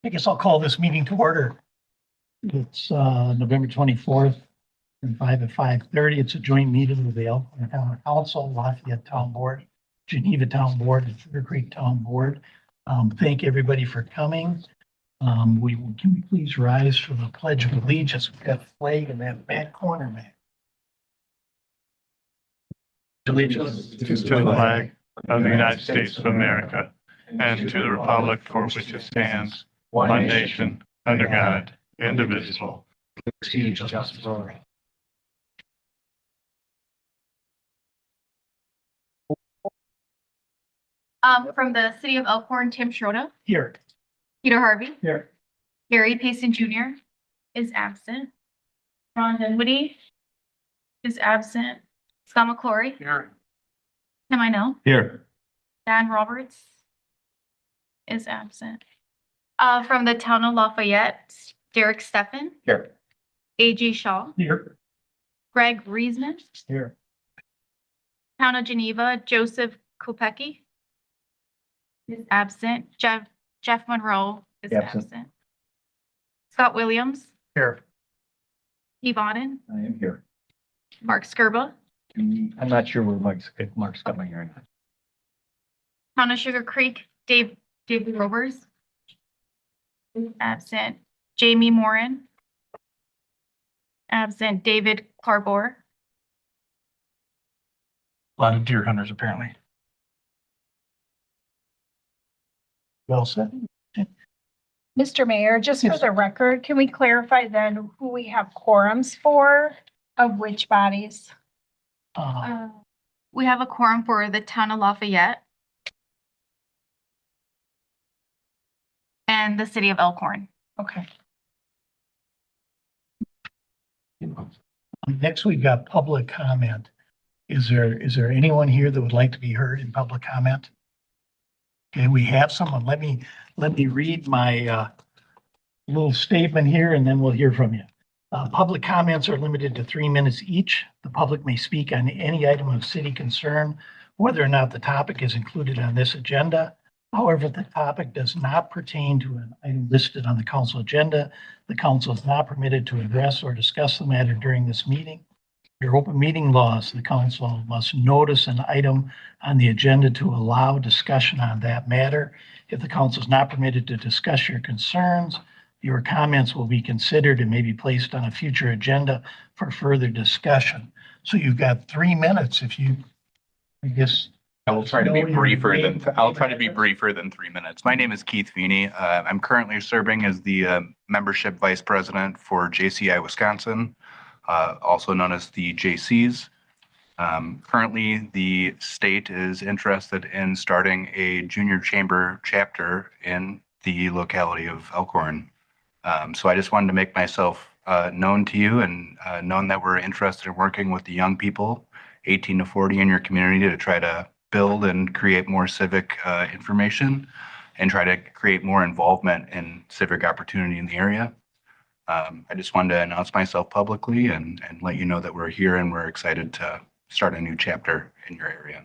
I guess I'll call this meeting to order. It's November 24th and 5:30. It's a joint meeting with the Elkhorn Town Council, Lafayette Town Board, Geneva Town Board, and Sugar Creek Town Board. Thank everybody for coming. Can we please rise for the Pledge of Allegiance? We've got a flag in that back corner, man. Allegiance to the flag of the United States of America and to the republic for which it stands, one nation, under God, indivisible. Justice for all. From the city of Elkhorn, Tim Schroeder, here. Peter Harvey, Here. Gary Payson Jr. is absent. Ron Dinwiddie is absent. Scott McClory. Here. Tim I know. Here. Dan Roberts is absent. From the town of Lafayette, Derek Steffen. Here. AJ Shaw. Here. Greg Reisman. Here. Town of Geneva, Joseph Kopecki is absent. Jeff Monroe is absent. Scott Williams. Here. Steve Auden. I am here. Mark Skirba. I'm not sure where Mark's coming here. Town of Sugar Creek, David Robers is absent. Jamie Morin. Absent. David Carbor. A lot of deer hunters, apparently. Well said. Mr. Mayor, just for Yes. the record, can we clarify then who we have quorums for, of which bodies? We have a quorum for the town of Lafayette and the city of Elkhorn. Okay. Next, we've got public comment. Is there anyone here that would like to be heard in public comment? Okay, we have someone. Let me read my little statement here and then we'll hear from you. Public comments are limited to 3 minutes each. The public may speak on any item of city concern, whether or not the topic is included on this agenda. However, if the topic does not pertain to an item listed on the council agenda, the council is not permitted to address or discuss the matter during this meeting. Under open meeting laws, the council must notice an item on the agenda to allow discussion on that matter. If the council is not permitted to discuss your concerns, your comments will be considered and may be placed on a future agenda for further discussion. So you've got 3 minutes if you, I guess. I will try to be briefer than 3 minutes. My name is Keith Feeney. I'm currently serving as the membership vice president for JCI Wisconsin, also known as the JCs. Currently, the state is interested in starting a junior chamber chapter in the locality of Elkhorn. So I just wanted to make myself known to you and known that we're interested in working with the young people, 18 to 40 in your community, to try to build and create more civic information and try to create more involvement in civic opportunity in the area. I just wanted to announce myself publicly and let you know that we're here and we're excited to start a new chapter in your area.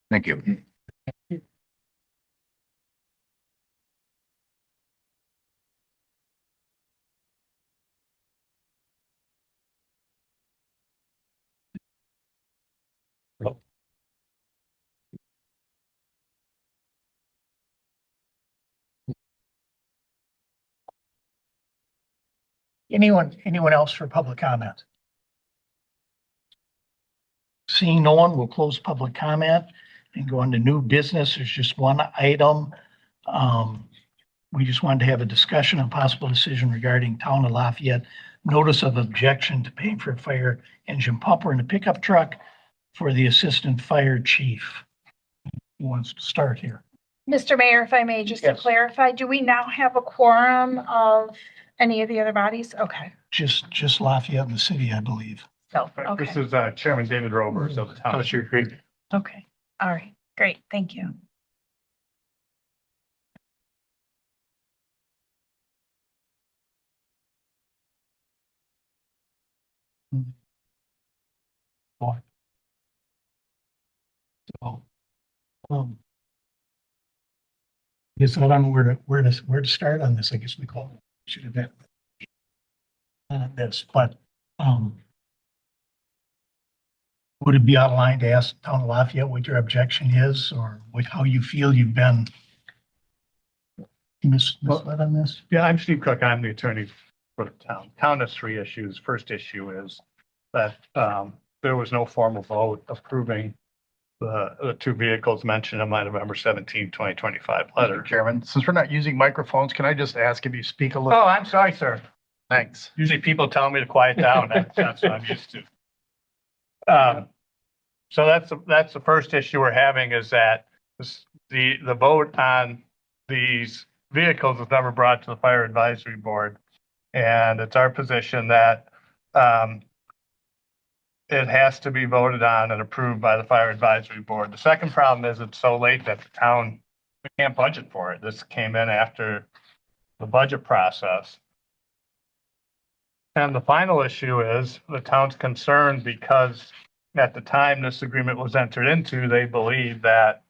Thank you. Anyone else for public comment? Seeing no one, we'll close public comment and go into new business. There's just one item. We just wanted to have a discussion on possible decision regarding town of Lafayette notice of objection to paying for a fire engine pumper and a pickup truck for the assistant fire chief. Who wants to start here? Mr. Mayor, if I may, just to Yes. clarify, do we now have a quorum of any of the other bodies? Okay. Just Lafayette and the city, I believe. So, This okay. is Chairman David Robers of the town of Sugar Creek. Okay. All right. Great. Thank you. So, Guess I don't know where to start on this. I guess we should have been on this, but, would it be out of line to ask Town of Lafayette what your objection is or how you feel you've been misled on this? Yeah, I'm Steve Cook. I'm the attorney for the town. Town has three issues. First issue is that there was no formal vote approving the two vehicles mentioned in my November 17, 2025 letter. Mr. Chairman, since we're not using microphones, can I just ask if you speak a little? Oh, I'm sorry, sir. Thanks. Usually people tell me to quiet down. That's what I'm used to. So that's the first issue we're having is that the vote on these vehicles was never brought to the Fire Advisory Board. And it's our position that it has to be voted on and approved by the Fire Advisory Board. The second problem is it's so late that the town, we can't budget for it. This came in after the budget process. And the final issue is the town's concerned because at the time this agreement was entered into, they believed that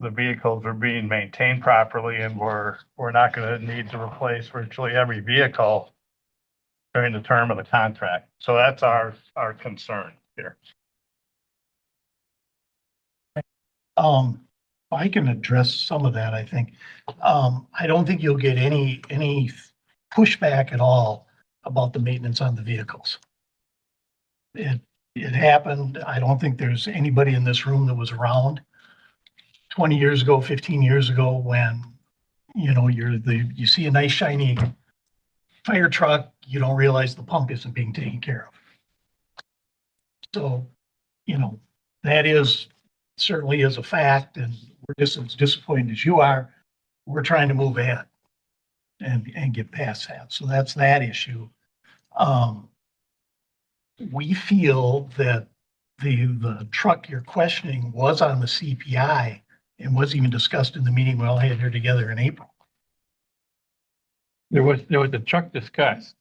the vehicles were being maintained properly and we're not going to need to replace virtually every vehicle during the term of the contract. So that's our concern here. I can address some of that, I think. I don't think you'll get any pushback at all about the maintenance on the vehicles. It happened. I don't think there's anybody in this room that was around 20 years ago, 15 years ago, when, you see a nice shiny fire truck, you don't realize the pump isn't being taken care of. So, that certainly is a fact, and we're just as disappointed as you are. We're trying to move ahead and get past that. So that's that issue. We feel that the truck you're questioning was on the CPI and wasn't even discussed in the meeting we all had here together in April. There was a truck discussed.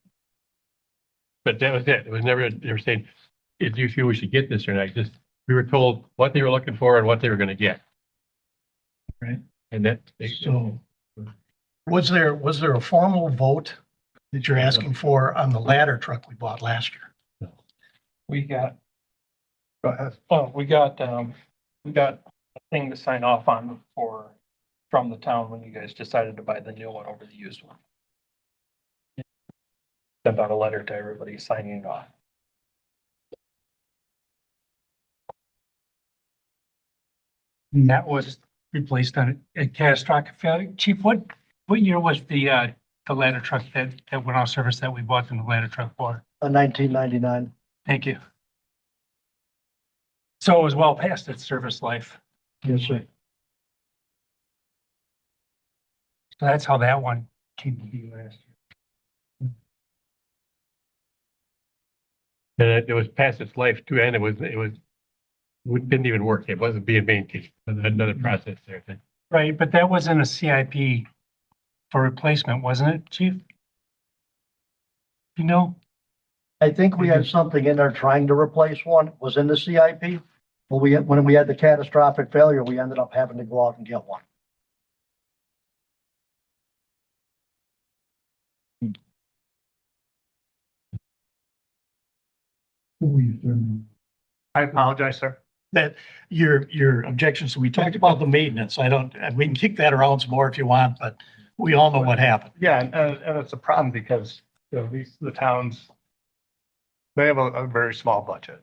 But that was it. It was never, they were saying, do you feel we should get this or not? We were told what they were looking for and what they were gonna get. Right. And that. So was there a formal vote that you're asking for on the ladder truck we bought last year? We got, Go ahead. we got a thing to sign off on from the town when you guys decided to buy the new one over the used one. Sent out a letter to everybody signing it off. And that was replaced on a catastrophic failure. Chief, what year was the ladder truck that went off service that we bought the ladder truck for? 1999. Thank you. So it was well past its service life. Yes, sir. So that's how that one came to be last year. And it was past its life too, and it didn't even work. It wasn't being maintained. Another process there. Right, but that wasn't a CIP for replacement, wasn't it, Chief? I think we had something in there trying to replace one, it was in the CIP. But when we had the catastrophic failure, we ended up having to go out and get one. I apologize, sir. That your objections, so we talked about the maintenance. We can kick that around some more if you want, but we all know what happened. Yeah, and it's a problem because the towns, they have a very small budget.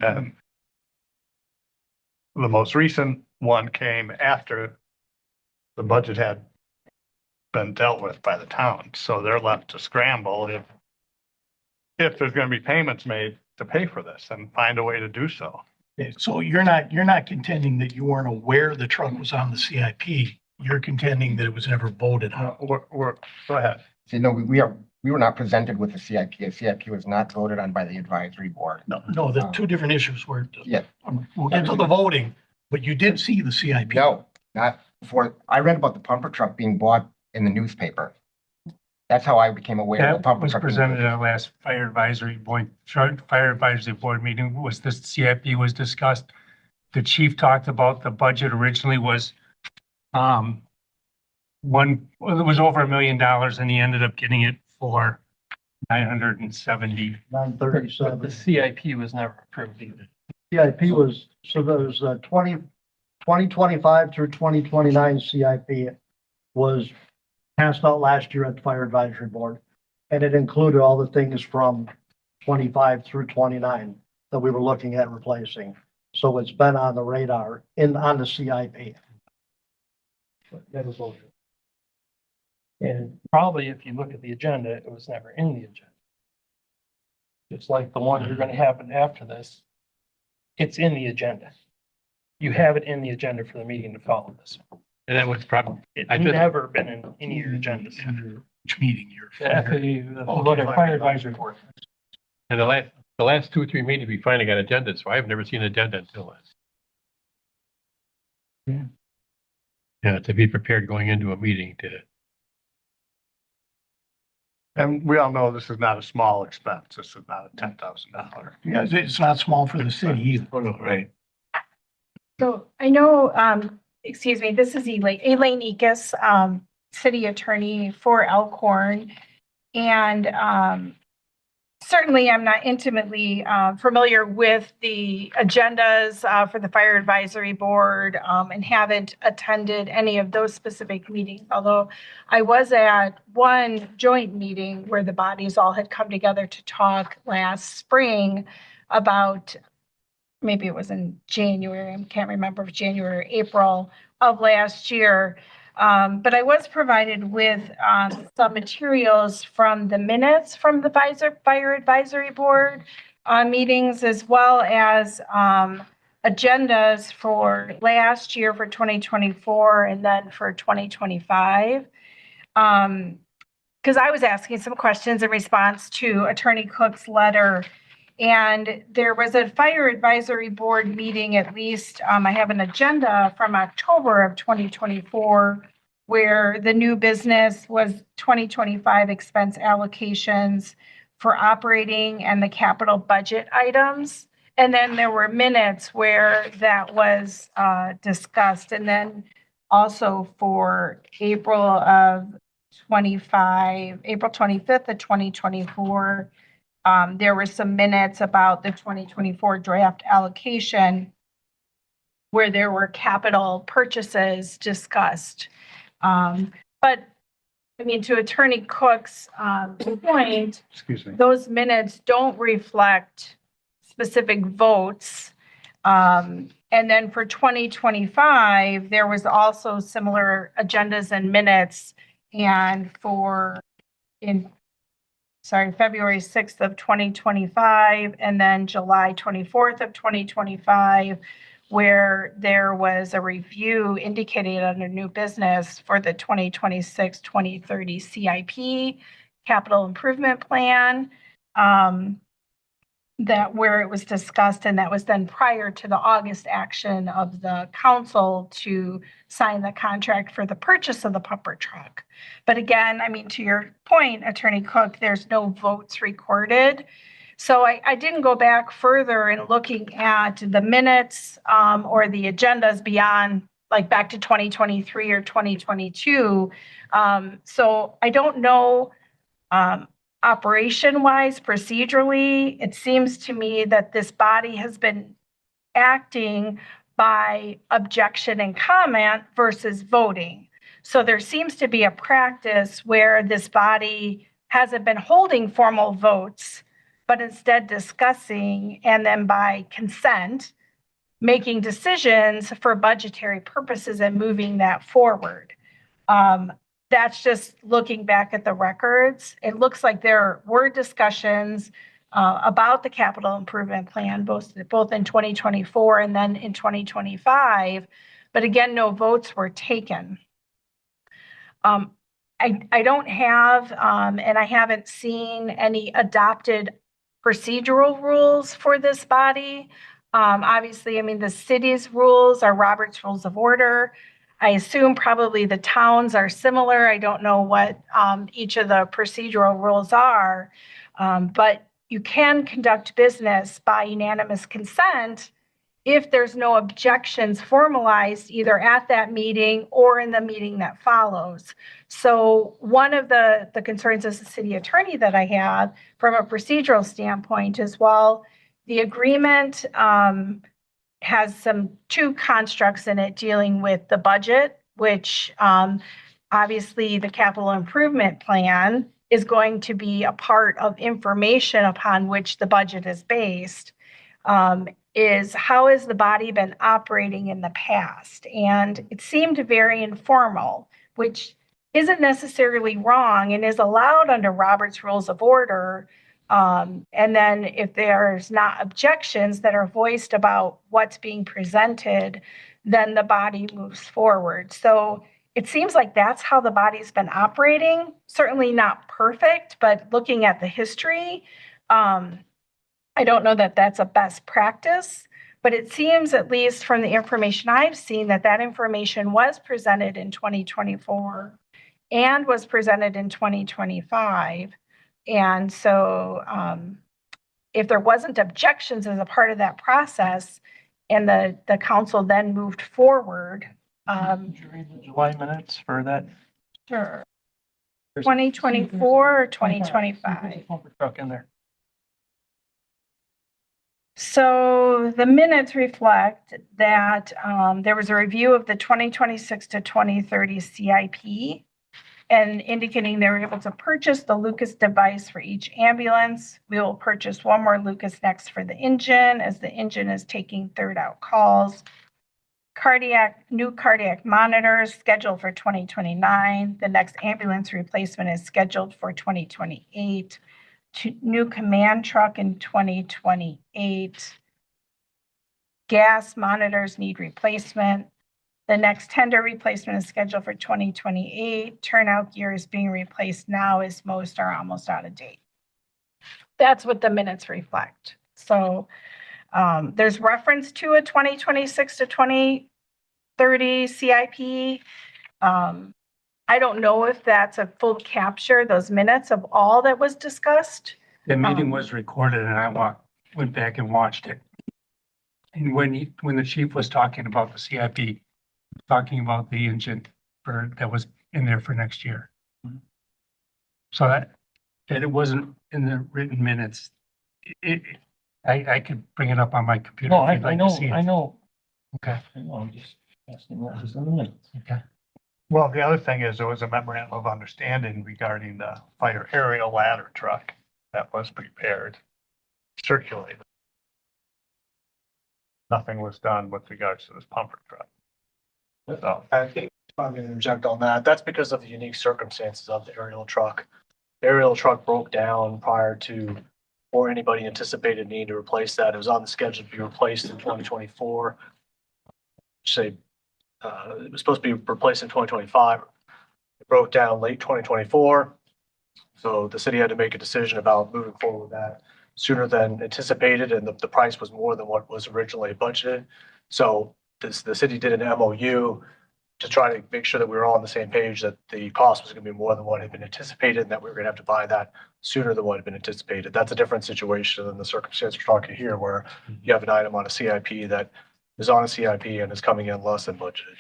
And the most recent one came after the budget had been dealt with by the town. So they're left to scramble if there's going to be payments made to pay for this and find a way to do so. Okay, so you're not contending that you weren't aware the truck was on the CIP. You're contending that it was never voted on. Go ahead. See, no, we were not presented with a CIP. A CIP was not voted on by the advisory board. No, the two different issues were. Yeah. We'll get to the voting, but you did see the CIP. No, not before. I read about the pumper truck being bought in the newspaper. That's how I became aware of the That pumper was truck. presented at our last fire advisory board meeting. Was the CIP was discussed. The chief talked about the budget originally was well, it was over $1 million and he ended up getting it for 970. 937. But the CIP was never approved either. CIP was, so those 2025 through 2029 CIP was passed out last year at the Fire Advisory Board. And it included all the things from 25 through 29 that we were looking at replacing. So it's been on the radar on the CIP. That was over. And probably if you look at the agenda, it was never in the agenda. Just like the one you're gonna have after this, it's in the agenda. You have it in the agenda for the meeting to follow this. And that was probably, It's I just- never been in any of your agendas. Which meeting you're? Look at Fire Advisory Board. and the last 2 or 3 meetings, we finally got agendas, so I've never seen an agenda until this. Yeah, to be prepared going into a meeting to, And we all know this is not a small expense. This is not a $10,000. Yeah, it's not small for the city either. oh, no, right. So I know, excuse me, this is Elaine Ekus, city attorney for Elkhorn. And certainly I'm not intimately familiar with the agendas for the Fire Advisory Board and haven't attended any of those specific meetings. Although I was at one joint meeting where the bodies all had come together to talk last spring about, maybe it was in January, I can't remember if January or April of last year. But I was provided with some materials from the minutes from the Fire Advisory Board meetings, as well as agendas for last year for 2024 and then for 2025. Because I was asking some questions in response to Attorney Cook's letter. And there was a Fire Advisory Board meeting, at least, I have an agenda from October of 2024, where the new business was 2025 expense allocations for operating and the capital budget items. And then there were minutes where that was discussed. And then also for April 25th of 2024, there were some minutes about the 2024 draft allocation where there were capital purchases discussed. But I mean, to Attorney Cook's point, Excuse me. those minutes don't reflect specific votes. And then for 2025, there was also similar agendas and minutes. And February 6th of 2025, and then July 24th of 2025, where there was a review indicated under new business for the 2026-2030 CIP capital improvement plan, that where it was discussed, and that was then prior to the August action of the council to sign the contract for the purchase of the pumper truck. But again, I mean, to your point, Attorney Cook, there's no votes recorded. So I didn't go back further in looking at the minutes or the agendas beyond, like back to 2023 or 2022. So I don't know, operation-wise, procedurally, it seems to me that this body has been acting by objection and comment versus voting. So there seems to be a practice where this body hasn't been holding formal votes, but instead discussing, and then by consent, making decisions for budgetary purposes and moving that forward. That's just looking back at the records. It looks like there were discussions about the capital improvement plan, both in 2024 and then in 2025. But again, no votes were taken. I don't have, and I haven't seen any adopted procedural rules for this body. Obviously, I mean, the city's rules are Robert's Rules of Order. I assume probably the towns are similar. I don't know what each of the procedural rules are, but you can conduct business by unanimous consent if there's no objections formalized either at that meeting or in the meeting that follows. So one of the concerns as a city attorney that I have from a procedural standpoint is, while the agreement has two constructs in it dealing with the budget, which obviously the capital improvement plan is going to be a part of information upon which the budget is based, is how has the body been operating in the past? And it seemed very informal, which isn't necessarily wrong and is allowed under Robert's Rules of Order. And then if there's not objections that are voiced about what's being presented, then the body moves forward. So it seems like that's how the body's been operating. Certainly not perfect, but looking at the history, I don't know that that's a best practice, but it seems, at least from the information I've seen, that that information was presented in 2024 and was presented in 2025. And so if there wasn't objections as a part of that process and the council then moved forward. Did you read the July minutes for that? Sure. 2024 or 2025? Pumper truck in there. So the minutes reflect that there was a review of the 2026 to 2030 CIP and indicating they were able to purchase the Lucas device for each ambulance. We will purchase one more Lucas next for the engine, as the engine is taking third out calls. New cardiac monitors scheduled for 2029. The next ambulance replacement is scheduled for 2028. New command truck in 2028. Gas monitors need replacement. The next tender replacement is scheduled for 2028. Turnout gear is being replaced now, as most are almost out of date. That's what the minutes reflect. So there's reference to a 2026 to 2030 CIP. I don't know if that's a full capture, those minutes of all that was discussed. The meeting was recorded and I went back and watched it. And when the chief was talking about the CIP, talking about the engine that was in there for next year. So that it wasn't in the written minutes. I could bring it up on my computer. No, if you'd I like to know, see it. I know. Okay. I know, I'm just asking what was in the minutes. Okay. Well, the other thing is there was a memorandum of understanding regarding the fire aerial ladder truck that was prepared, circulated. Nothing was done with regards to this pumper truck. So, I think I'm going to interject on that. That's because of the unique circumstances of the aerial truck. The aerial truck broke down prior to, or anybody anticipated need to replace that. It was on the schedule to be replaced in 2024. It was supposed to be replaced in 2025. It broke down late 2024. So the city had to make a decision about moving forward with that sooner than anticipated, and the price was more than what was originally budgeted. So the city did an MOU to try to make sure that we were all on the same page, that the cost was going to be more than what had been anticipated, and that we were going to have to buy that sooner than what had been anticipated. That's a different situation than the circumstance we're talking here, where you have an item on a CIP that is on a CIP and is coming in less than budgeted.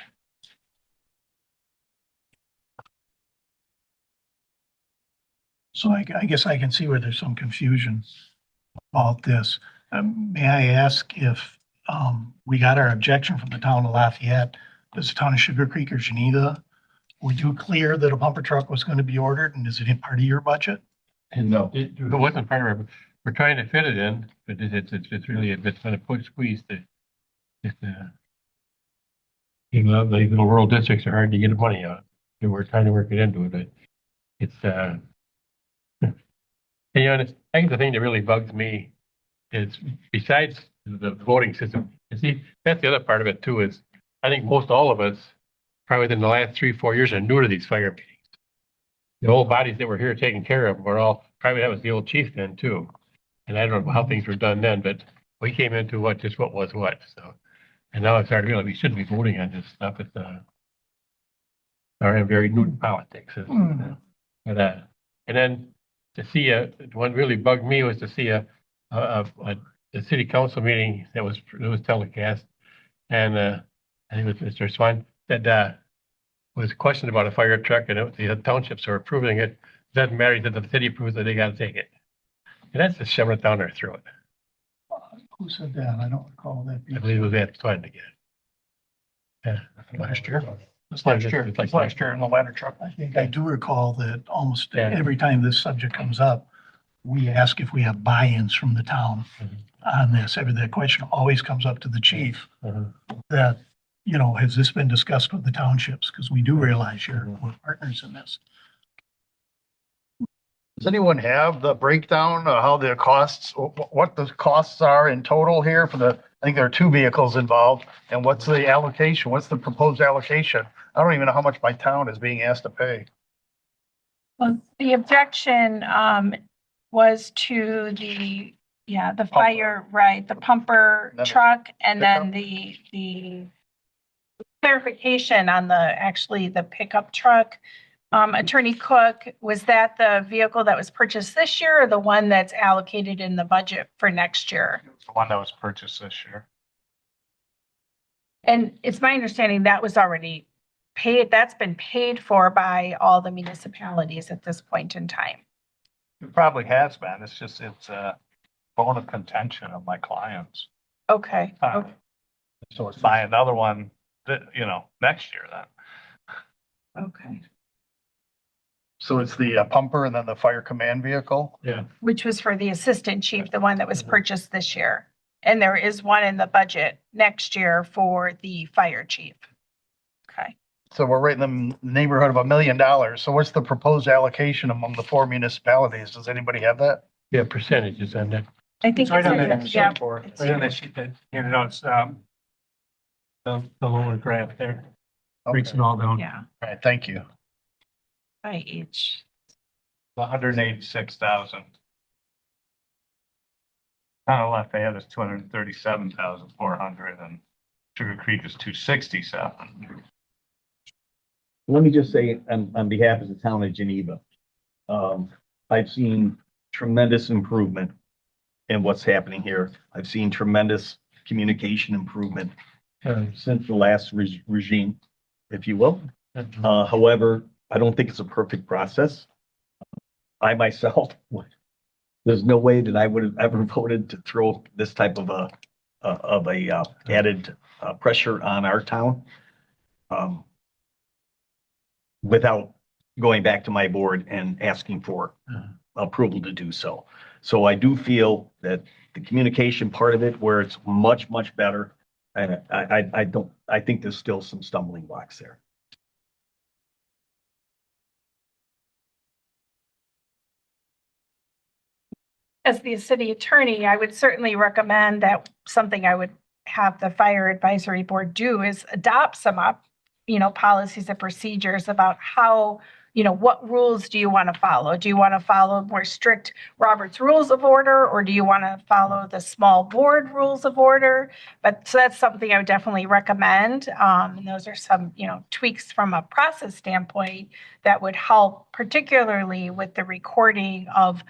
So I guess I can see where there's some confusion about this. May I ask if we got our objection from the town of Lafayette? Does the town of Sugar Creek or Geneva, were you clear that a bumper truck was going to be ordered, and is it part of your budget? And no, it wasn't part of it. We're trying to fit it in, but it's really a bit kind of push squeeze to even though these little rural districts are hard to get money out. And we're trying to work it into it, but it's and, I think the thing that really bugs me is, besides the voting system, and see, that's the other part of it too, is I think most all of us, probably within the last 3-4 years, are new to these fire meetings. The old bodies that were here taking care of were all, probably that was the old chief then too. And I don't know how things were done then, but we came into what was what, so. And now it's starting to realize we shouldn't be voting on this stuff. It's, are very new to politics. And then to see one really bugged me was to see a the city council meeting that was telecast. And, I think it was Mr. Swan that, was questioned about a fire truck and the townships are approving it. Doesn't matter that the city approves it, they gotta take it. And that's just shoving it down their throat. Who said that? I don't recall that. I believe it was Ed trying to get it. Yeah. Last year. This last year, It's like this last year in the ladder truck. I think I do recall that almost Yeah. every time this subject comes up, we ask if we have buy-ins from the town on this. That question always comes up to the chief that, you know, has this been discussed with the townships? Because we do realize we're partners in this. Does anyone have the breakdown of how the costs, what the costs are in total here for I think there are 2 vehicles involved, and what's the allocation? What's the proposed allocation? I don't even know how much my town is being asked to pay. Well, the objection, was to the fire, right, the pumper Then the truck, and then the clarification on the pickup truck. Attorney Cook, was that the vehicle that was purchased this year or the one that's allocated in the budget for next year? It's the one that was purchased this year. And it's my understanding that was already paid, that's been paid for by all the municipalities at this point in time. It probably has been. It's a bone of contention of my clients. Okay, okay. So it's buy another one that, next year then. Okay. So it's the pumper and then the fire command vehicle? Yeah. Which was for the assistant chief, the one that was purchased this year. And there is one in the budget next year for the fire chief. Okay. So we're right in the neighborhood of $1 million. So what's the proposed allocation among the 4 municipalities? Does anybody have that? Yeah, percentages on that. I think It's right on it's- that sheet, yeah, right on that sheet that handed out, the lower graph there, breaks it all down. yeah, All right, thank you. by each. 186,000. Town of Lafayette is 237,400 and Sugar Creek is 267. Let me just say on behalf of the town of Geneva, I've seen tremendous improvement in what's happening here. I've seen tremendous communication improvement since the last regime, if you will. However, I don't think it's a perfect process. I myself, there's no way that I would have ever voted to throw this type of a added pressure on our town. Without going back to my board and asking for approval to do so. So I do feel that the communication part of it, where it's much, much better, I think there's still some stumbling blocks there. As the city attorney, I would certainly recommend that something I would have the fire advisory board do is adopt some policies and procedures about how, what rules do you want to follow? Do you want to follow more strict Robert's Rules of Order, or do you want to follow the small board rules of order? But so that's something I would definitely recommend. And those are some, tweaks from a process standpoint that would help, particularly with the recording of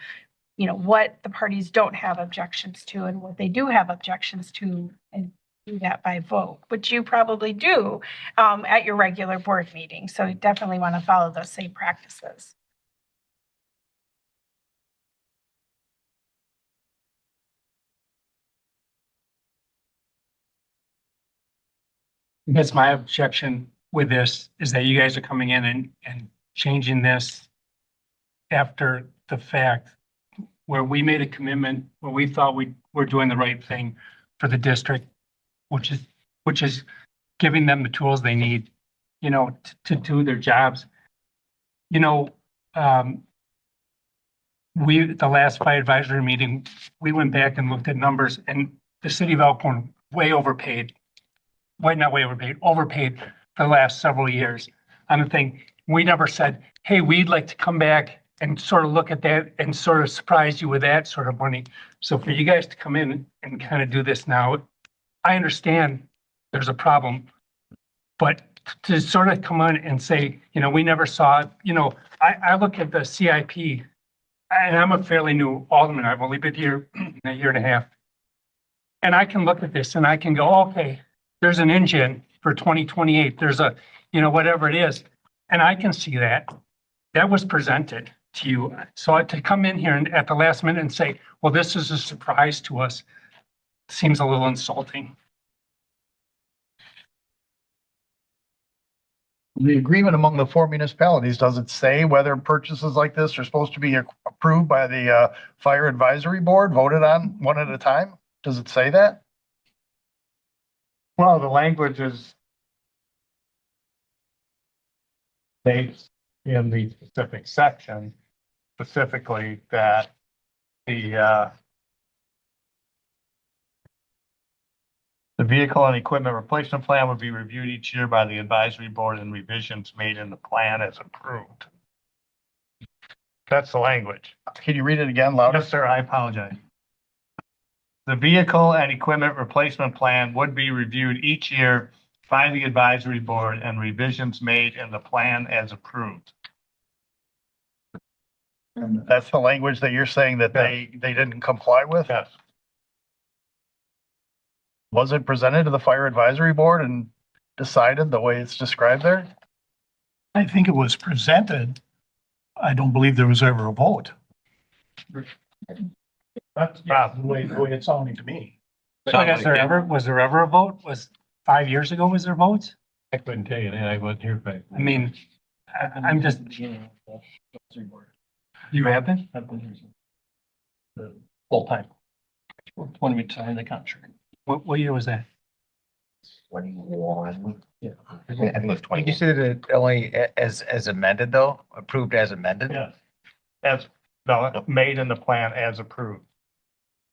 what the parties don't have objections to and what they do have objections to, and do that by vote, which you probably do at your regular board meeting. So you definitely want to follow those same practices. I guess my objection with this is that you guys are coming in and changing this after the fact, where we made a commitment, where we thought we were doing the right thing for the district, which is giving them the tools they need, to do their jobs. The last fire advisory meeting, we went back and looked at numbers, and the city of Elkhorn overpaid for the last several years on the thing. We never said, hey, we'd like to come back and sort of look at that and sort of surprise you with that sort of money. So for you guys to come in and kind of do this now, I understand there's a problem, but to sort of come on and say, we never saw it, I look at the CIP, and I'm a fairly new alderman. I've only been here a year and a half. And I can look at this and I can go, okay, there's an engine for 2028. There's a, whatever it is. And I can see that. That was presented to you. So to come in here and at the last minute and say, well, this is a surprise to us, seems a little insulting. The agreement among the 4 municipalities, does it say whether purchases like this are supposed to be approved by the fire advisory board, voted on one at a time? Does it say that? Well, the language is states in the specific section, specifically that the vehicle and equipment replacement plan would be reviewed each year by the advisory board and revisions made in the plan as approved. That's the language. Can you read it again louder? Yes, sir. I apologize. The vehicle and equipment replacement plan would be reviewed each year by the advisory board and revisions made in the plan as approved. And that's the language that you're saying that they didn't comply with? Yes. Was it presented to the fire advisory board and decided the way it's described there? I think it was presented. I don't believe there was ever a vote. That's the way it's sounding to me. So was there ever a vote? Was 5 years ago, was there votes? I couldn't tell you that. I wasn't here. I mean, I'm just, you have been? I've been here the full time. When we signed the contract. What year was that? 21. Yeah. I think it was 20. Did you say that it only as amended though, approved as amended? Yes. No, made in the plan as approved.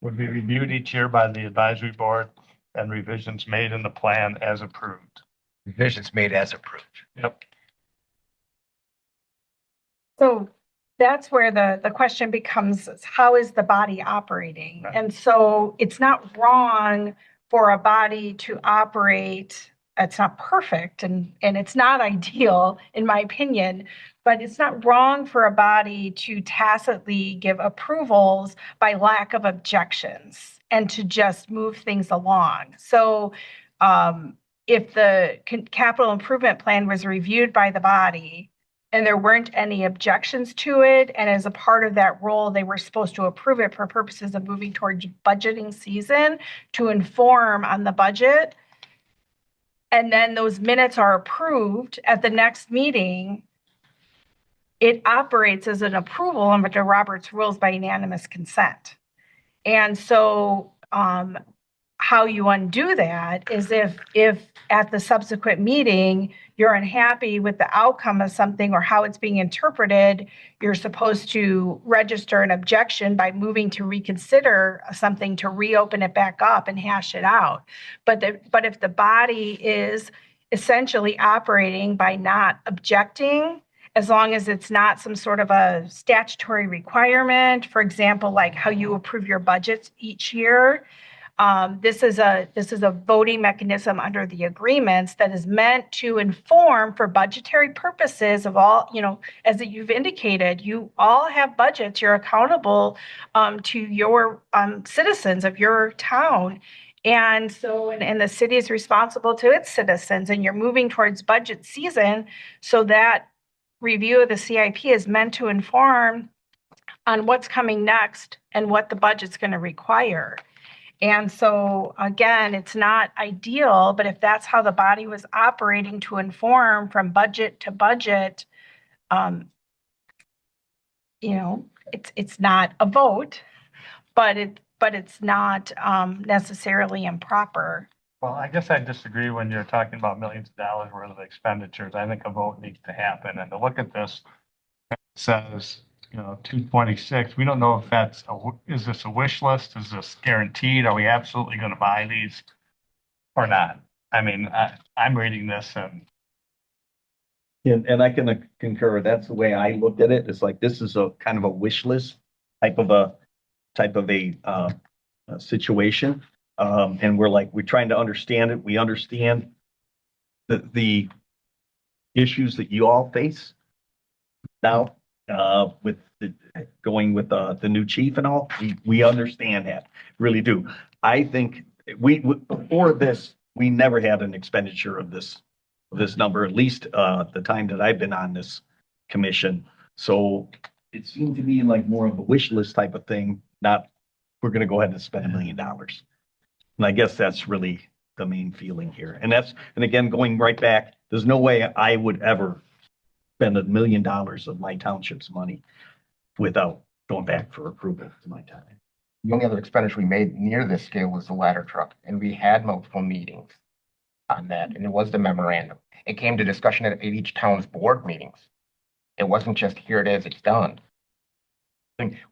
Would be reviewed each year by the advisory board and revisions made in the plan as approved. Revisions made as approved. Yep. So that's where the question becomes, how is the body operating? Right. And so it's not wrong for a body to operate. It's not perfect and it's not ideal, in my opinion, but it's not wrong for a body to tacitly give approvals by lack of objections and to just move things along. So if the capital improvement plan was reviewed by the body and there weren't any objections to it, and as a part of that role, they were supposed to approve it for purposes of moving towards budgeting season to inform on the budget, and then those minutes are approved at the next meeting, it operates as an approval under Robert's rules by unanimous consent. And so how you undo that is if at the subsequent meeting, you're unhappy with the outcome of something or how it's being interpreted, you're supposed to register an objection by moving to reconsider something to reopen it back up and hash it out. But if the body is essentially operating by not objecting, as long as it's not some sort of a statutory requirement, for example, like how you approve your budgets each year, this is a voting mechanism under the agreements that is meant to inform for budgetary purposes of all, as you've indicated, you all have budgets, you're accountable to your citizens of your town. And so, and the city is responsible to its citizens, and you're moving towards budget season. So that review of the CIP is meant to inform on what's coming next and what the budget's going to require. And so, again, it's not ideal, but if that's how the body was operating to inform from budget to budget, it's not a vote, but it's not necessarily improper. Well, I guess I disagree when you're talking about millions of dollars worth of expenditures. I think a vote needs to happen. And to look at this, it says, 226. We don't know if is this a wish list? Is this guaranteed? Are we absolutely going to buy these or not? I mean, I'm reading this And I can concur. That's the way I looked at it. It's like, this is a kind of a wish list type of a situation. And we're trying to understand it. We understand the issues that you all face now, with going with the new chief and all. We understand that, really do. I think before this, we never had an expenditure of this number, at least, the time that I've been on this commission. So it seemed to be like more of a wish list type of thing, not, we're gonna go ahead and spend $1 million. And I guess that's really the main feeling here. And again, going right back, there's no way I would ever spend $1 million of my township's money without going back for approval to my time. The only other expenditure we made near this scale was the ladder truck, and we had multiple meetings on that, and it was the memorandum. It came to discussion at each town's board meetings. It wasn't just here it is, it's done.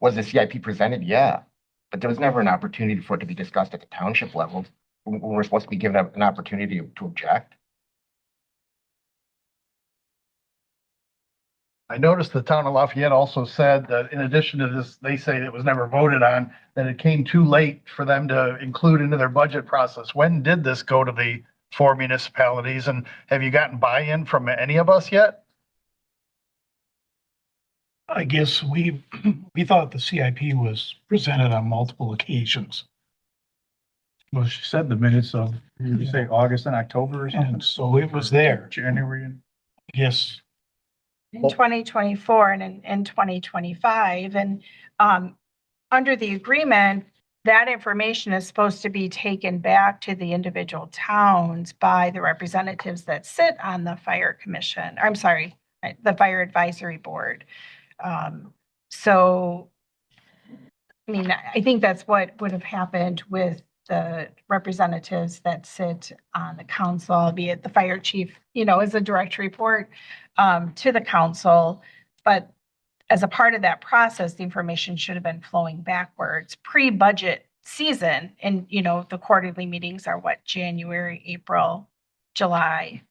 Was the CIP presented? Yeah, but there was never an opportunity for it to be discussed at the township level. We're supposed to be given an opportunity to object. I noticed the town of Lafayette also said that in addition to this, they say it was never voted on, that it came too late for them to include into their budget process. When did this go to the 4 municipalities, and have you gotten buy-in from any of us yet? I guess we thought the CIP was presented on multiple occasions. Well, she said the minutes of, you say August and October or something? And so it was there. January. Yes, In 2024 and in 2025. And under the agreement, that information is supposed to be taken back to the individual towns by the representatives that sit on the fire commission, or I'm sorry, the fire advisory board. So, I mean, I think that's what would have happened with the representatives that sit on the council, be it the fire chief, as a direct report to the council. But as a part of that process, the information should have been flowing backwards pre-budget season. And, the quarterly meetings are what, January, April, July.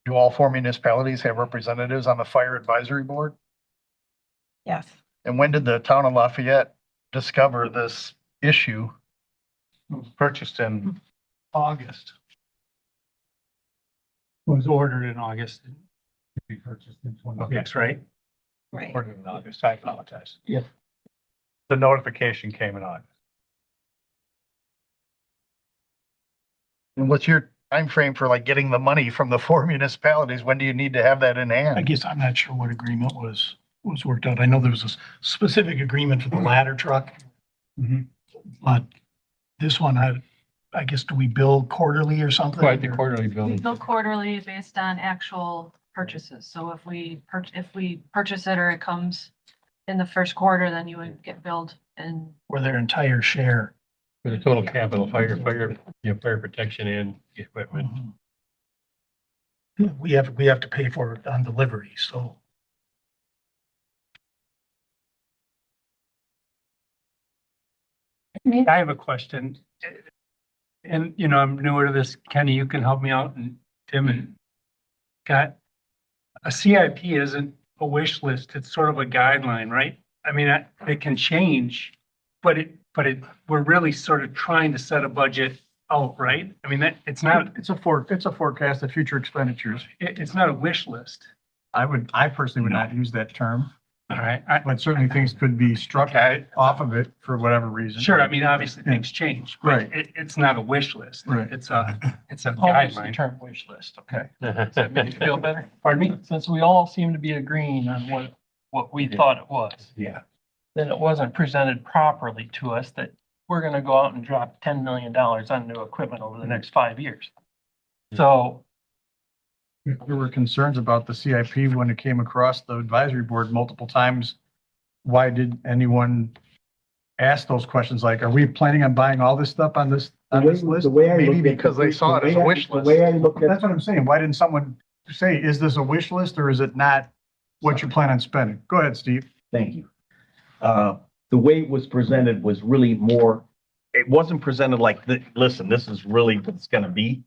Do all 4 municipalities have representatives on the fire advisory board? Yes. And when did the town of Lafayette discover this issue? It was purchased in August. Was ordered in August. To be purchased in 26, right? Right. Ordered in August, I apologize. Yes. The notification came in August. And what's your time frame for like getting the money from the 4 municipalities? When do you need to have that in I hand? guess I'm not sure what agreement was worked out. I know there was a specific agreement for the ladder truck. But this one, I guess, do we bill quarterly or something? Quite the quarterly bill. We bill quarterly based on actual purchases. So if we purchase it or it comes in the first quarter, then you would get billed in. For their entire share. For the total capital, fire protection and equipment. We have to pay for it on delivery, so. I have a question. And, I'm newer to this. Kenny, you can help me out, and Tim and Scott. A CIP isn't a wish list. It's sort of a guideline, right? I mean, it can change, but we're really sort of trying to set a budget out, right? I mean, it's It's a forecast of future expenditures. it's not a wish list. I personally would not use that term, All right. but certainly things could be struck off of it for whatever reason. Sure. I mean, obviously things change, but Right. it's not a wish list. Right. It's a I'll use the guideline. term wish list, okay? Does that make you feel better? Pardon me? Since we all seem to be agreeing on what we thought it was, Yeah. then it wasn't presented properly to us that we're gonna go out and drop $10 million on new equipment over the next 5 years. So, There were concerns about the CIP when it came across the advisory board multiple times. Why did anyone ask those questions? Like, are we planning on buying all this stuff on this list? The way I Maybe look at because they saw it as a wish The way I look at, That's what I'm saying. Why didn't someone say, is this a wish list or is it not what you plan on spending? Go ahead, Steve. Thank you. The way it was presented was really more, it wasn't presented like, listen, this is really what it's gonna be.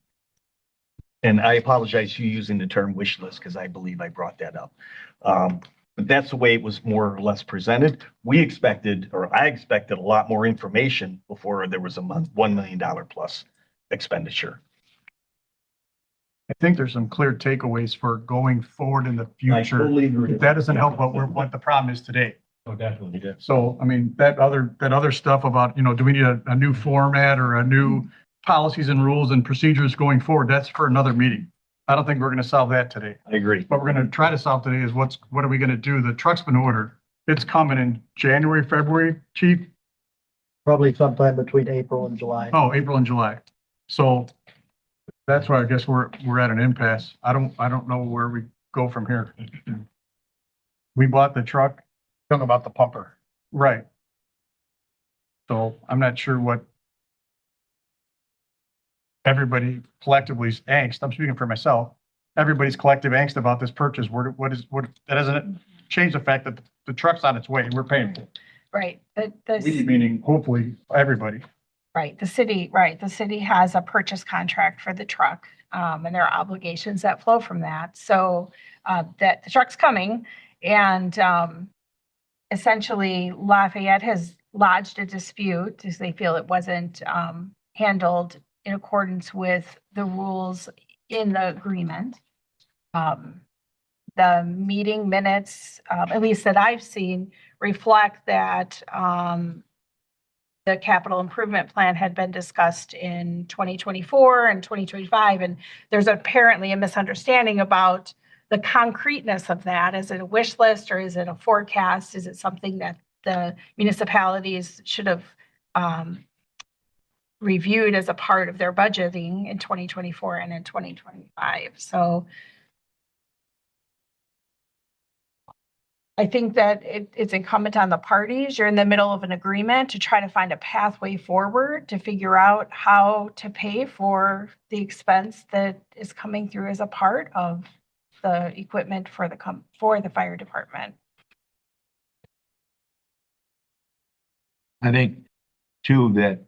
And I apologize for you using the term wish list because I believe I brought that up. But that's the way it was more or less presented. I expected a lot more information before there was a $1 million plus expenditure. I think there's some clear takeaways for going forward in the I future. totally agree. That doesn't help what the problem is today. Oh, definitely, yeah. So, I mean, that other stuff about, do we need a new format or a new policies and rules and procedures going forward? That's for another meeting. I don't think we're going to solve that today. I agree. What we're going to try to solve today is what are we going to do? The truck's been ordered. It's coming in January, February, chief? Probably sometime between April and July. Oh, April and July. So that's why I guess we're at an impasse. I don't know where we go from here. We bought the truck. Talking about the pumper. Right. So I'm not sure what everybody collectively's angst, I'm speaking for myself, everybody's collective angst about this purchase. That doesn't change the fact that the truck's on its way. We're paying for it. Right, Meaning hopefully everybody. right, the city has a purchase contract for the truck, and there are obligations that flow from that. So, that the truck's coming and, essentially Lafayette has lodged a dispute as they feel it wasn't, handled in accordance with the rules in the agreement. The meeting minutes, at least that I've seen, reflect that the capital improvement plan had been discussed in 2024 and 2025, and there's apparently a misunderstanding about the concreteness of that. Is it a wish list or is it a forecast? Is it something that the municipalities should have reviewed as a part of their budgeting in 2024 and in 2025? So I think that it's incumbent on the parties. You're in the middle of an agreement to try to find a pathway forward to figure out how to pay for the expense that is coming through as a part of the equipment for the fire department. I think too that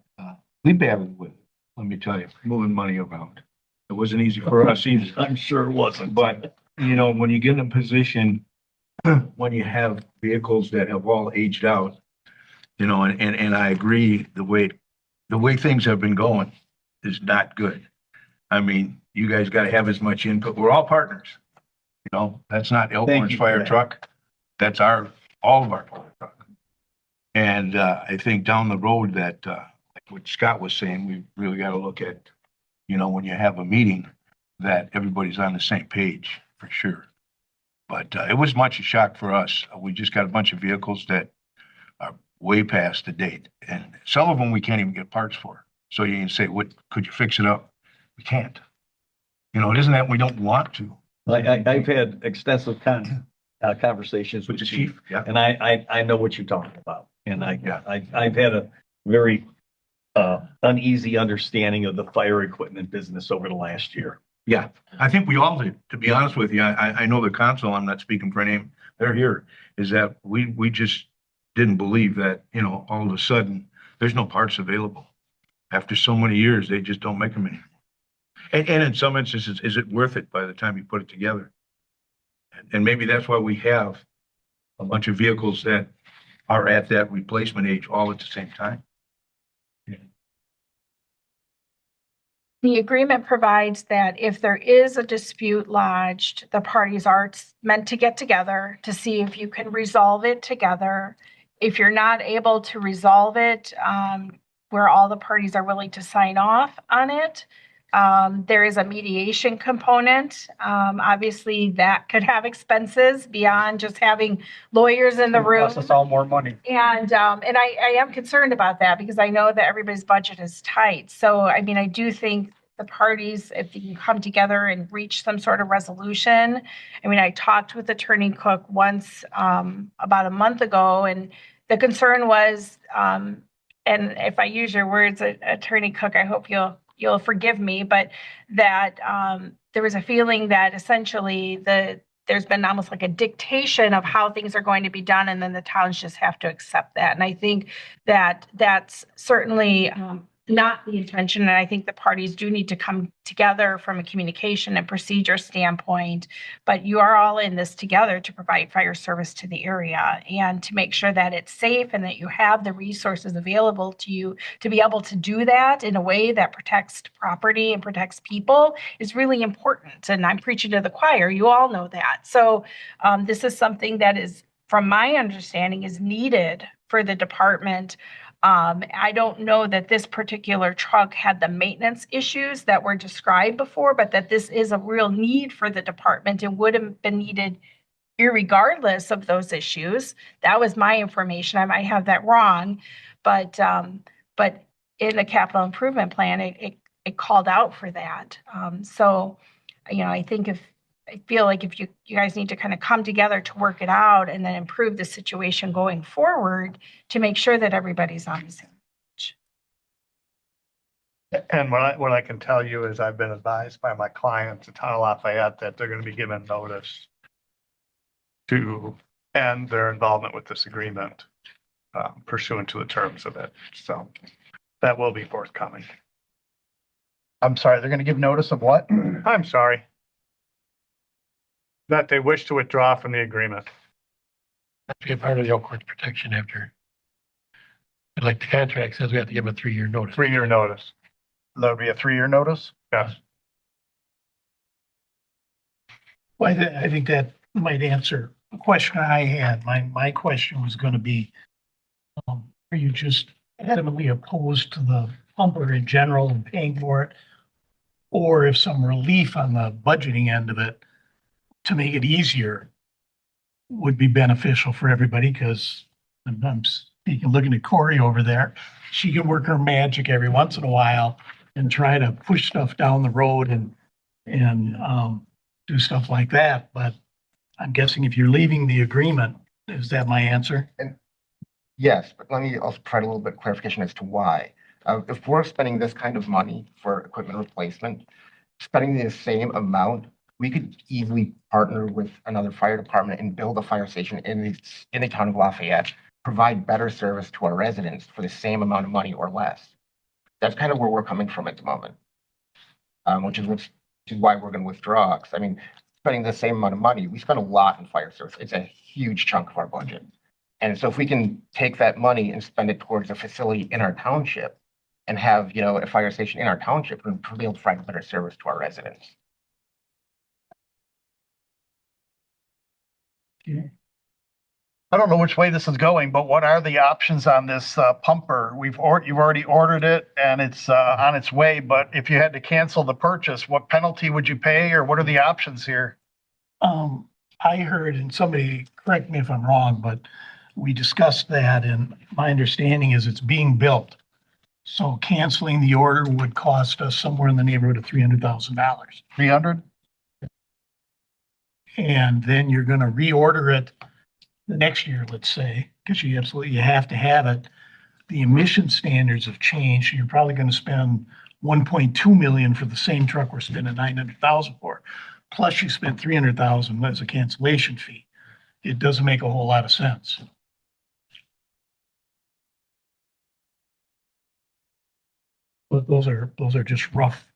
we battled with, let me tell you, moving money around. It wasn't easy for us either. I'm sure it wasn't. But, when you get in a position, when you have vehicles that have all aged out, and I agree, the way things have been going is not good. I mean, you guys got to have as much input. We're all partners. That's not Elkhorn's you for fire that. truck. That's all of our fire truck. And I think down the road that, like what Scott was saying, we really got to look at, when you have a meeting, that everybody's on the same page for sure. But it was much a shock for us. We just got a bunch of vehicles that are way past the date, and some of them we can't even get parts for. So you can say, "What could you fix it up?" We can't. It isn't that we don't want to. I've had extensive conversations with the chief, Yeah. and I know what you're talking about. And I've had a very uneasy understanding of the fire equipment business over the last year. Yeah, I think we all did, to be honest with you. I know the council, I'm not speaking for any name, they're here, is that we just didn't believe that, all of a sudden, there's no parts available. After so many years, they just don't make them anymore. And in some instances, is it worth it by the time you put it together? And maybe that's why we have a bunch of vehicles that are at that replacement age all at the same time. The agreement provides that if there is a dispute lodged, the parties are meant to get together to see if you can resolve it together. If you're not able to resolve it, where all the parties are willing to sign off on it, there is a mediation component. Obviously, that could have expenses beyond just having lawyers in the room. Costs us all more money. And I am concerned about that because I know that everybody's budget is tight. So, I mean, I do think the parties, if you can come together and reach some sort of resolution. I mean, I talked with Attorney Cook once, about a month ago, and the concern was, and if I use your words, Attorney Cook, I hope you'll forgive me, but that there was a feeling that essentially there's been almost like a dictation of how things are going to be done, and then the towns just have to accept that. And I think that that's certainly not the intention. And I think the parties do need to come together from a communication and procedure standpoint, but you are all in this together to provide fire service to the area and to make sure that it's safe and that you have the resources available to you to be able to do that in a way that protects property and protects people is really important. And I'm preaching to the choir. You all know that. So this is something that is from my understanding, is needed for the department. I don't know that this particular truck had the maintenance issues that were described before, but that this is a real need for the department and would have been needed irregardless of those issues. That was my information. I might have that wrong, but in the capital improvement plan, it called out for that. So, I think I feel like if you guys need to kind of come together to work it out and then improve the situation going forward to make sure that everybody's on the same page. And what I can tell you is I've been advised by my clients, the town of Lafayette, that they're gonna be given notice to end their involvement with this agreement pursuant to the terms of it. So that will be forthcoming. I'm sorry, they're gonna give notice of what? I'm sorry. That they wish to withdraw from the agreement. That's be a part of the Elkhorn protection after. Like the contract says, we have to give them a 3-year notice. 3-year notice. There'll be a 3-year notice? Yes. Well, I think that might answer the question I had. My question was gonna be, are you just adamantly opposed to the pumper in general and paying for it? Or if some relief on the budgeting end of it to make it easier would be beneficial for everybody, because I'm speaking, looking at Corey over there. She can work her magic every once in a while and try to push stuff down the road and do stuff like that. But I'm guessing if you're leaving the agreement, is that my answer? Yes, but let me also try a little bit of clarification as to why. If we're spending this kind of money for equipment replacement, spending the same amount, we could easily partner with another fire department and build a fire station in the town of Lafayette, provide better service to our residents for the same amount of money or less. That's kind of where we're coming from at the moment, which is why we're going to withdraw. 'Cause, I mean, spending the same amount of money, we spend a lot in fire service. It's a huge chunk of our budget. And so if we can take that money and spend it towards a facility in our township and have, a fire station in our township, we'll be able to provide better service to our residents. I don't know which way this is going, but what are the options on this pumper? You've already ordered it and it's on its way, but if you had to cancel the purchase, what penalty would you pay, or what are the options here? I heard, and somebody correct me if I'm wrong, but we discussed that, and my understanding is it's being built. So canceling the order would cost us somewhere in the neighborhood of $300,000. 300? And then you're gonna reorder it the next year, let's say, because you have to have it. The emission standards have changed. You're probably gonna spend 1.2 million for the same truck we're spending 900,000 for. Plus you spent 300,000 as a cancellation fee. It doesn't make a whole lot of sense. But those are just rough,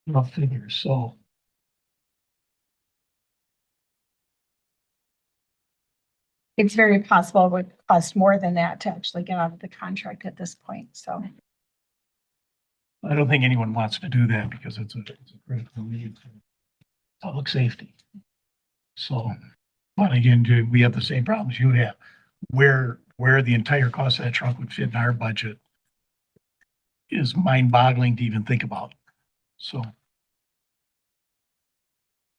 rough figures, so. It's very possible it would cost more than that to actually get out of the contract at this point, so. I don't think anyone wants to do that because it's a critical need for public safety. So, but again, we have the same problems you have. Where the entire cost of that truck would fit in our budget is mind-boggling to even think about. So.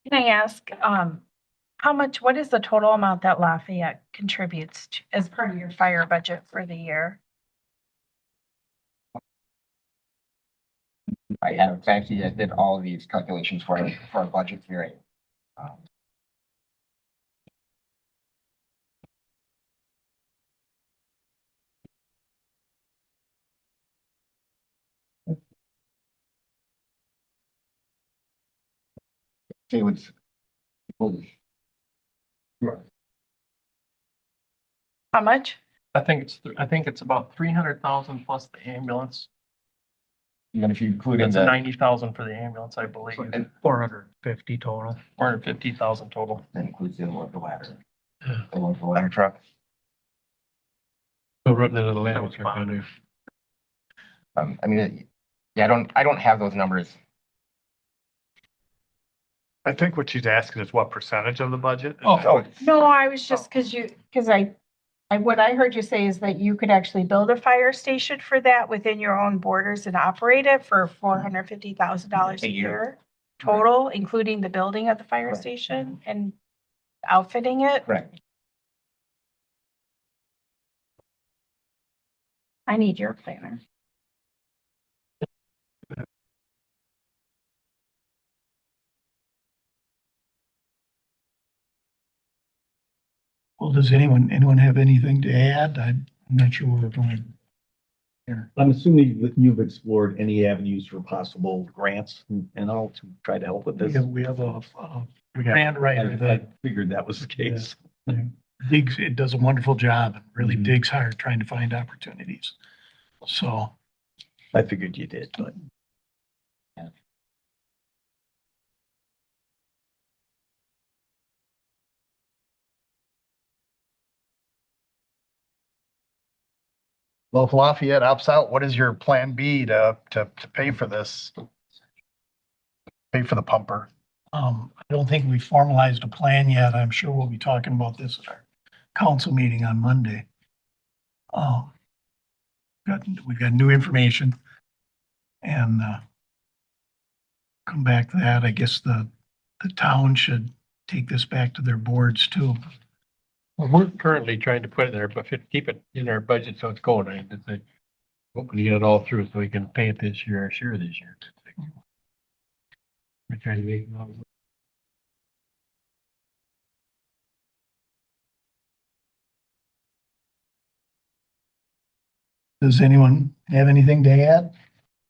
Can I ask, what is the total amount that Lafayette contributes as part of your fire budget for the year? I did all of these calculations for our budget hearing. It was. How much? I think it's about 300,000 plus the ambulance. And then if you include in It's the, 90,000 for the ambulance, I believe. and 450 total. 450,000 total. that includes the ladder. Yeah. The ladder truck. So running into the land truck down there. I mean, yeah, I don't have those numbers I think what she's asking is what percentage of the budget? No, I was just, because what I heard you say is that you could actually build a fire station for that within your own borders and operate it for $450,000 a year total, including the building of the fire Correct. station and outfitting it. Correct. I need your planner. Well, does anyone have anything to add? I'm not sure where we're going here. I'm assuming that you've explored any avenues for possible grants and all to try to help with this. We have a grant writer I that figured that was the case. digs, it does a wonderful job and really digs hard trying to find opportunities. So I figured you did, but. Well, if Lafayette opts out, what is your plan B to pay for this? Pay for the pumper? I don't think we formalized a plan yet. I'm sure we'll be talking about this at our council meeting on Monday. We've got new information and come back to that. I guess the town should take this back to their boards too. Well, we're currently trying to put it there, but keep it in our budget so it's going. Hoping to get it all through so we can pay it this year, sure this year. We're trying to make it all. Does anyone have anything to add?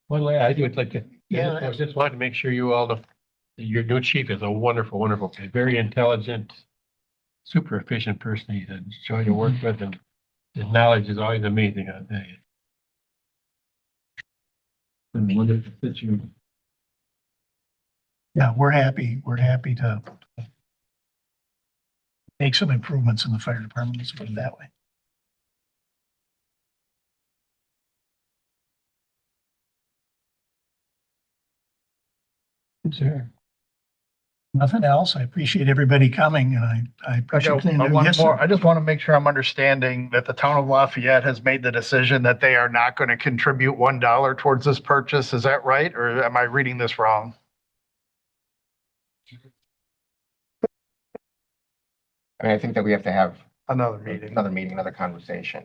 One way I do it like that. Yeah. I just wanted to make sure you all know your new chief is a wonderful, wonderful, guy, very intelligent, super efficient person. He's a joy to work with and his knowledge is always amazing, I'll tell you. And wonderful that you. Yeah, we're happy to make some improvements in the fire department, let's put it that way. Is there nothing else? I appreciate everybody coming and I appreciate. Yes, sir. I just want to make sure I'm understanding that the town of Lafayette has made the decision that they are not going to contribute $1 towards this purchase. Is that right? Or am I reading this wrong? I mean, I think that we have to have Another meeting. another conversation.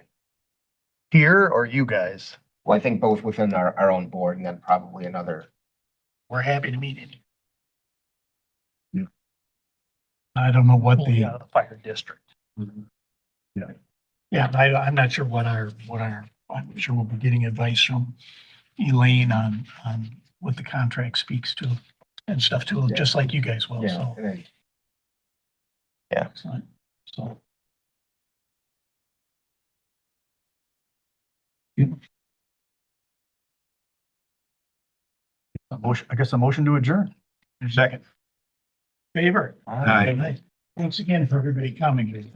Here or you guys? Well, I think both within our own board and then probably another. We're happy to meet you. I don't know what Out of the fire district. yeah, I'm not sure I'm sure we'll be getting advice from Elaine on what the contract speaks to and stuff too, just like you guys will, so. Yeah. Excellent. So. I guess a motion to adjourn. Second. Favor? Aye. Thanks again for everybody coming.